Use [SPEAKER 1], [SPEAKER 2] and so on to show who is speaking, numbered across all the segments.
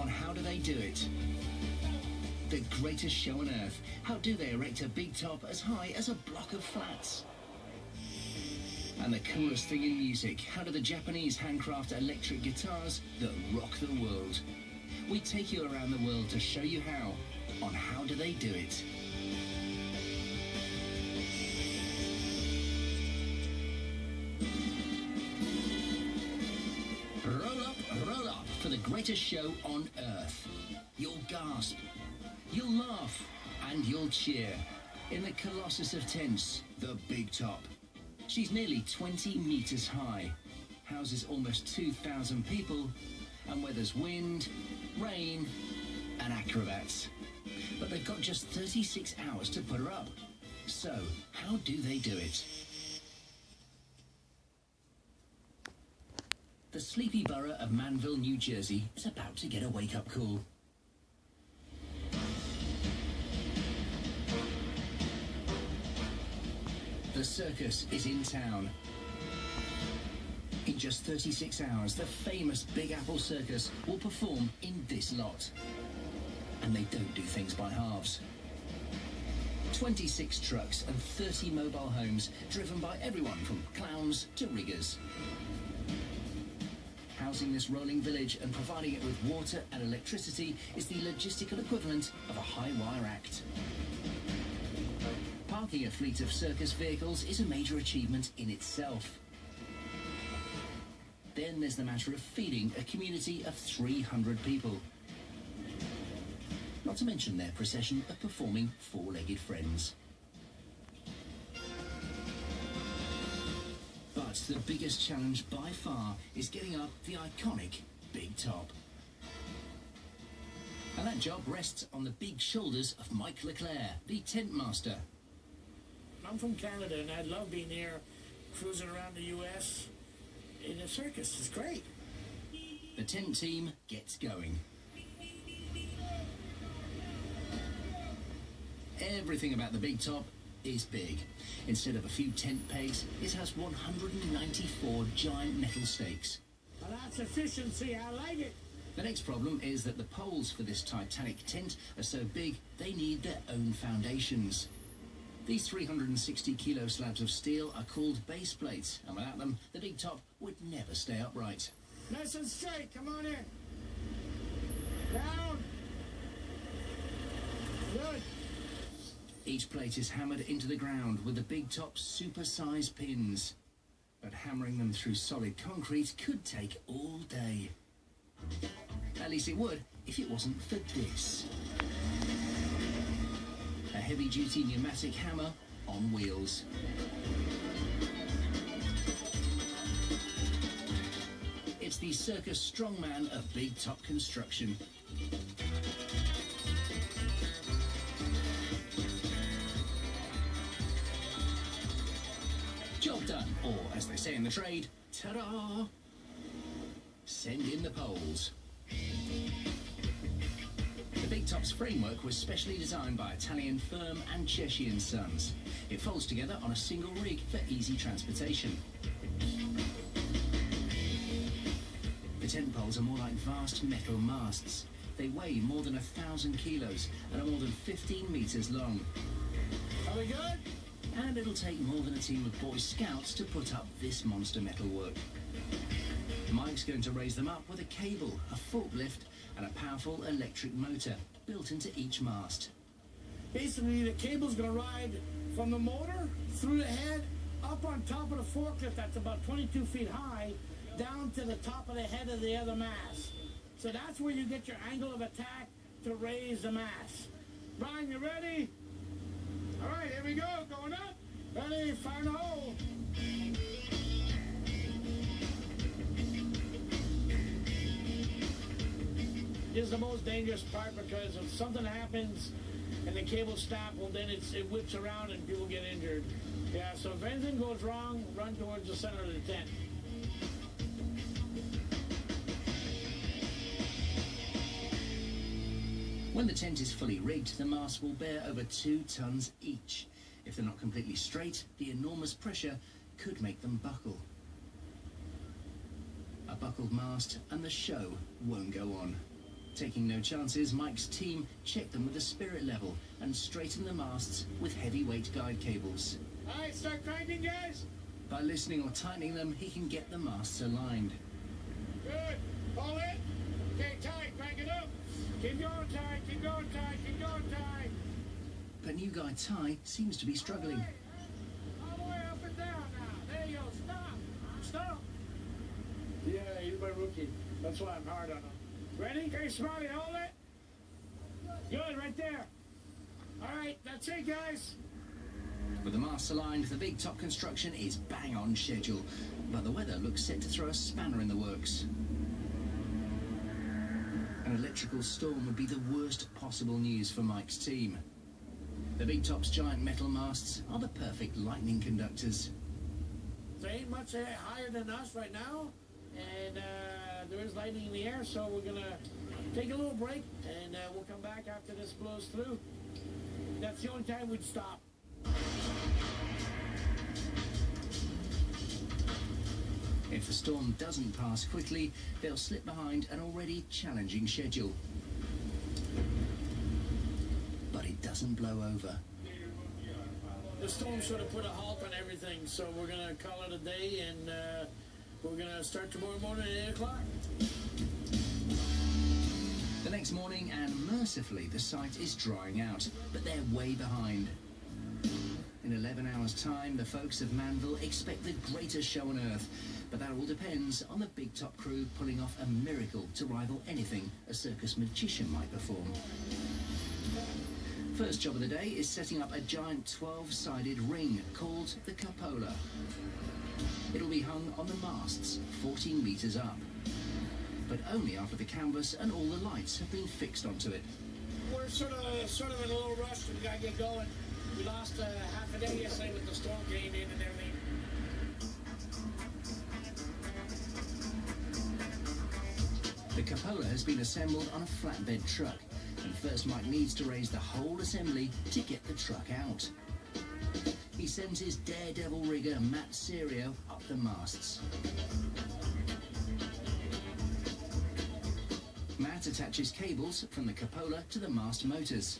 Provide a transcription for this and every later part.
[SPEAKER 1] on How Do They Do It? The greatest show on earth. How do they erect a big top as high as a block of flats? And the coolest thing in music, how do the Japanese handcraft electric guitars that rock the world? We take you around the world to show you how on How Do They Do It? Roll up for the greatest show on earth. You'll gasp, you'll laugh, and you'll cheer in the Colossus of Tents, the Big Top. She's nearly 20 meters high, houses almost 2,000 people, and weathers wind, rain, and acrobats. But they've got just 36 hours to put her up. So, how do they do it? The sleepy borough of Manville, New Jersey is about to get a wake-up call. The circus is in town. In just 36 hours, the famous Big Apple Circus will perform in this lot. And they don't do things by halves. 26 trucks and 30 mobile homes driven by everyone from clowns to riggers. Housing this rolling village and providing it with water and electricity is the logistical equivalent of a high-wire act. Parking a fleet of circus vehicles is a major achievement in itself. Then there's the matter of feeding a community of 300 people. Not to mention their procession of performing four-legged friends. But the biggest challenge by far is getting up the iconic Big Top. And that job rests on the big shoulders of Mike Leclerc, the tent master.
[SPEAKER 2] I'm from Canada and I love being here, cruising around the US in a circus. It's great.
[SPEAKER 1] The tent team gets going. Everything about the Big Top is big. Instead of a few tent pegs, it has 194 giant metal stakes.
[SPEAKER 2] Well, that's efficiency. I like it.
[SPEAKER 1] The next problem is that the poles for this Titanic tent are so big, they need their own foundations. These 360-kilo slabs of steel are called base plates, and without them, the Big Top would never stay upright.
[SPEAKER 2] Nice and straight. Come on in. Down. Good.
[SPEAKER 1] Each plate is hammered into the ground with the Big Top's super-sized pins. But hammering them through solid concrete could take all day. At least it would if it wasn't for this. A heavy-duty pneumatic hammer on wheels. It's the circus strongman of Big Top Construction. Job done, or as they say in the trade, ta-da! Send in the poles. The Big Top's framework was specially designed by Italian firm and Cheshire & Sons. It folds together on a single rig for easy transportation. The tent poles are more like vast metal masts. They weigh more than 1,000 kilos and are more than 15 meters long.
[SPEAKER 2] Are we good?
[SPEAKER 1] And it'll take more than a team of Boy Scouts to put up this monster metalwork. Mike's going to raise them up with a cable, a forklift, and a powerful electric motor built into each mast.
[SPEAKER 2] Basically, the cable's going to ride from the motor through the head, up on top of the forklift that's about 22 feet high, down to the top of the head of the other mast. So that's where you get your angle of attack to raise the mast. Brian, you ready? All right, here we go. Going up. Ready, fire in the hole. This is the most dangerous part because if something happens and the cable stops, well, then it whips around and people get injured. Yeah, so if anything goes wrong, run towards the center of the tent.
[SPEAKER 1] When the tent is fully rigged, the masts will bear over 2 tons each. If they're not completely straight, the enormous pressure could make them buckle. A buckled mast and the show won't go on. Taking no chances, Mike's team check them with a spirit level and straighten the masts with heavyweight guide cables.
[SPEAKER 2] All right, start cranking, guys.
[SPEAKER 1] By loosening or tightening them, he can get the masts aligned.
[SPEAKER 2] Good. Hold it. Okay, tight. Crank it up. Keep going tight. Keep going tight. Keep going tight.
[SPEAKER 1] But new guy Ty seems to be struggling.
[SPEAKER 2] All the way up and down now. There you go. Stop. Stop. Yeah, he's my rookie. That's why I'm hard on him. Ready? Okay, Smiley, hold it. Good, right there. All right, that's it, guys.
[SPEAKER 1] With the masts aligned, the big top construction is bang on schedule. But the weather looks set to throw a spanner in the works. An electrical storm would be the worst possible news for Mike's team. The big top's giant metal masts are the perfect lightning conductors.
[SPEAKER 2] There ain't much higher than us right now, and there is lightning in the air, so we're gonna take a little break, and we'll come back after this blows through. That's the only time we'd stop.
[SPEAKER 1] If the storm doesn't pass quickly, they'll slip behind an already challenging schedule. But it doesn't blow over.
[SPEAKER 2] The storm sort of put a halt on everything, so we're gonna call it a day, and we're gonna start tomorrow morning at 8 o'clock.
[SPEAKER 1] The next morning, and mercifully, the site is drying out, but they're way behind. In 11 hours' time, the folks of Manville expect the greatest show on Earth, but that all depends on the big top crew pulling off a miracle to rival anything a circus magician might perform. First job of the day is setting up a giant 12-sided ring called the cupola. It'll be hung on the masts 14 meters up, but only after the canvas and all the lights have been fixed onto it.
[SPEAKER 2] We're sort of in a little rush. We gotta get going. We lost half a day yesterday with the storm came in and everything.
[SPEAKER 1] The cupola has been assembled on a flatbed truck, and first Mike needs to raise the whole assembly to get the truck out. He sends his daredevil rigger Matt Serio up the masts. Matt attaches cables from the cupola to the mast motors.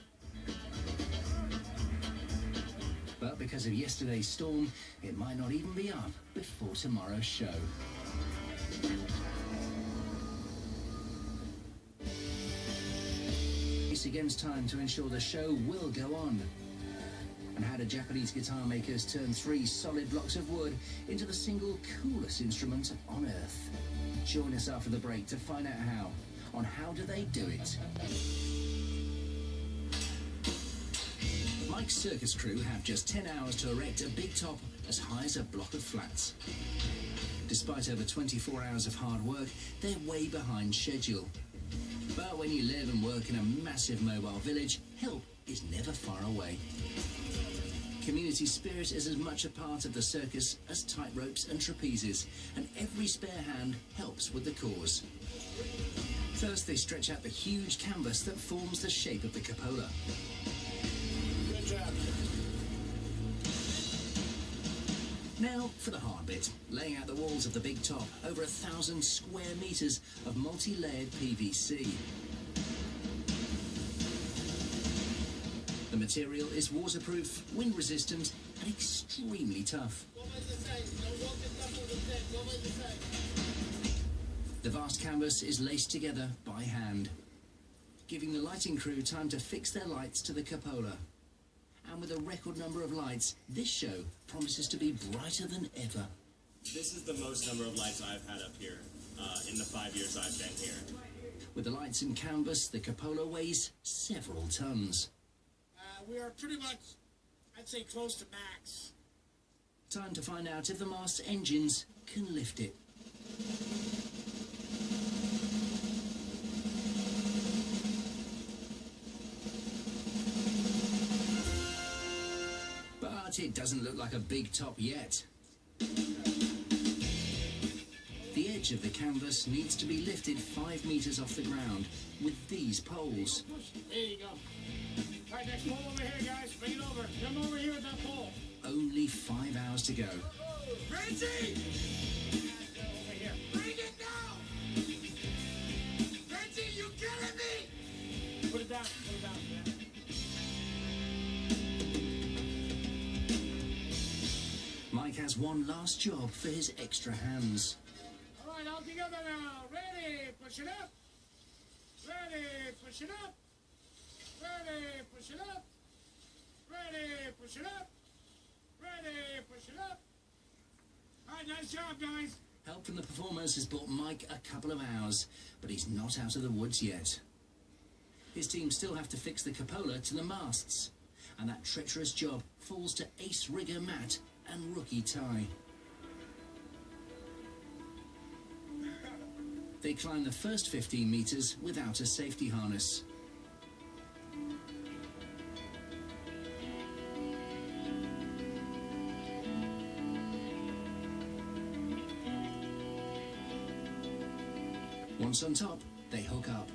[SPEAKER 1] But because of yesterday's storm, it might not even be up before tomorrow's show. It's against time to ensure the show will go on. And how do Japanese guitar makers turn 3 solid blocks of wood into the single coolest instrument on Earth? Join us after the break to find out how. On How Do They Do It? Mike's circus crew have just 10 hours to erect a big top as high as a block of flats. Despite over 24 hours of hard work, they're way behind schedule. But when you live and work in a massive mobile village, help is never far away. Community spirit is as much a part of the circus as tightropes and trapezes, and every spare hand helps with the cause. First, they stretch out the huge canvas that forms the shape of the cupola.
[SPEAKER 2] Good job.
[SPEAKER 1] Now for the hard bit, laying out the walls of the big top, over 1,000 square meters of multi-layered PVC. The material is waterproof, wind-resistant, and extremely tough. The vast canvas is laced together by hand, giving the lighting crew time to fix their lights to the cupola. And with a record number of lights, this show promises to be brighter than ever.
[SPEAKER 3] This is the most number of lights I've had up here in the 5 years I've been here.
[SPEAKER 1] With the lights and canvas, the cupola weighs several tons.
[SPEAKER 2] We are pretty much, I'd say, close to max.
[SPEAKER 1] Time to find out if the mast's engines can lift it. But it doesn't look like a big top yet. The edge of the canvas needs to be lifted 5 meters off the ground with these poles.
[SPEAKER 2] There you go. All right, next pole over here, guys. Bring it over. Come over here with that pole.
[SPEAKER 1] Only 5 hours to go.
[SPEAKER 2] Reggie! Over here. Bring it down! Reggie, you killing me!
[SPEAKER 1] has one last job for his extra hands.
[SPEAKER 2] All right, all together now. Ready, push it up. Ready, push it up. Ready, push it up. Ready, push it up. Ready, push it up. All right, nice job, guys.
[SPEAKER 1] Help from the performers has bought Mike a couple of hours, but he's not out of the woods yet. His team still have to fix the cupola to the masts, and that treacherous job falls to ace rigger Matt and rookie Ty. They climb the first 15 meters without a safety harness. Once on top, they hook up.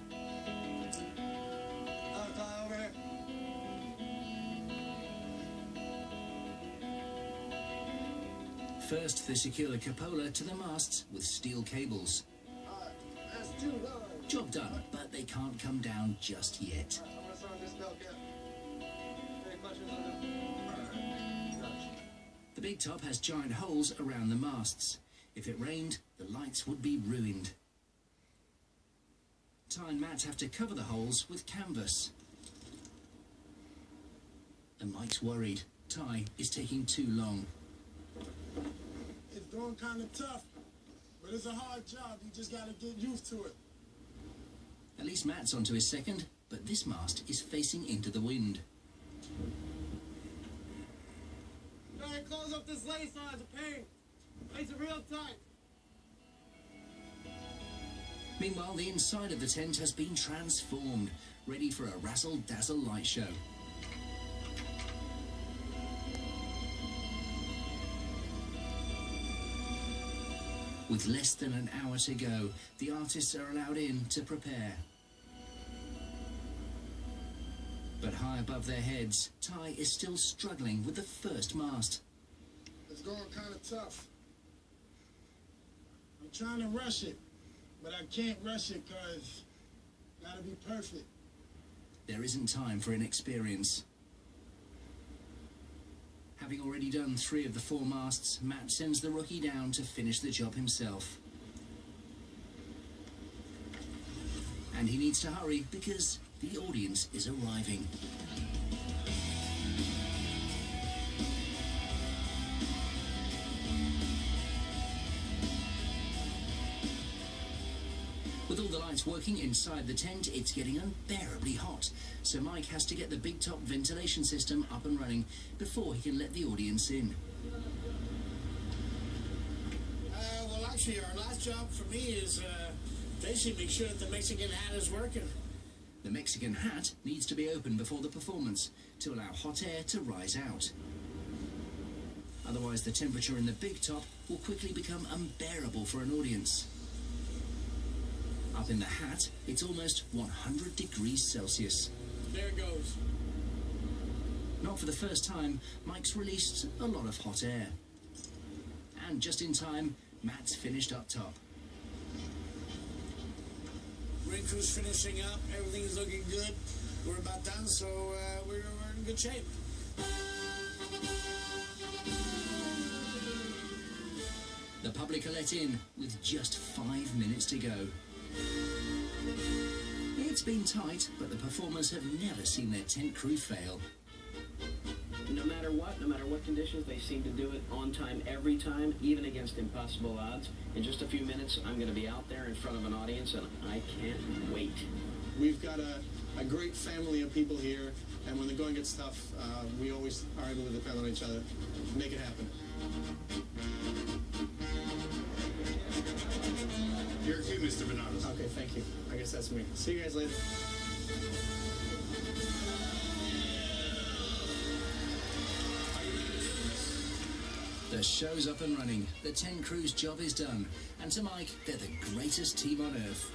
[SPEAKER 1] First, they secure the cupola to the masts with steel cables. Job done, but they can't come down just yet. The big top has giant holes around the masts. If it rained, the lights would be ruined. Ty and Matt have to cover the holes with canvas. And Mike's worried. Ty is taking too long.
[SPEAKER 2] It's going kind of tough, but it's a hard job. You just got to get used to it.
[SPEAKER 1] At least Matt's onto his second, but this mast is facing into the wind.
[SPEAKER 2] Go ahead, close up this lace on. It's a pain. Lace it real tight.
[SPEAKER 1] Meanwhile, the inside of the tent has been transformed, ready for a razzle-dazzle light show. With less than an hour to go, the artists are allowed in to prepare. But high above their heads, Ty is still struggling with the first mast.
[SPEAKER 2] It's going kind of tough. I'm trying to rush it, but I can't rush it because it's got to be perfect.
[SPEAKER 1] There isn't time for inexperience. Having already done 3 of the 4 masts, Matt sends the rookie down to finish the job himself. And he needs to hurry because the audience is arriving. With all the lights working inside the tent, it's getting unbearably hot, so Mike has to get the big top ventilation system up and running before he can let the audience in.
[SPEAKER 2] Well, actually, our last job for me is basically make sure that the Mexican hat is working.
[SPEAKER 1] The Mexican hat needs to be opened before the performance to allow hot air to rise out. Otherwise, the temperature in the big top will quickly become unbearable for an audience. Up in the hat, it's almost 100 degrees Celsius.
[SPEAKER 2] There it goes.
[SPEAKER 1] Not for the first time, Mike's released a lot of hot air. And just in time, Matt's finished up top.
[SPEAKER 2] Ring crew's finishing up. Everything's looking good. We're about done, so we're in good shape.
[SPEAKER 1] The public are let in with just 5 minutes to go. It's been tight, but the performers have never seen their tent crew fail.
[SPEAKER 4] No matter what conditions, they seem to do it on time every time, even against impossible odds. In just a few minutes, I'm going to be out there in front of an audience, and I can't wait.
[SPEAKER 5] We've got a great family of people here, and when the going gets tough, we always are able to depend on each other. Make it happen.
[SPEAKER 6] Your cue, Mr. Bernardo.
[SPEAKER 5] Okay, thank you. I guess that's me. See you guys later.
[SPEAKER 1] The show's up and running. The 10 crew's job is done. And to Mike, they're the greatest team on earth.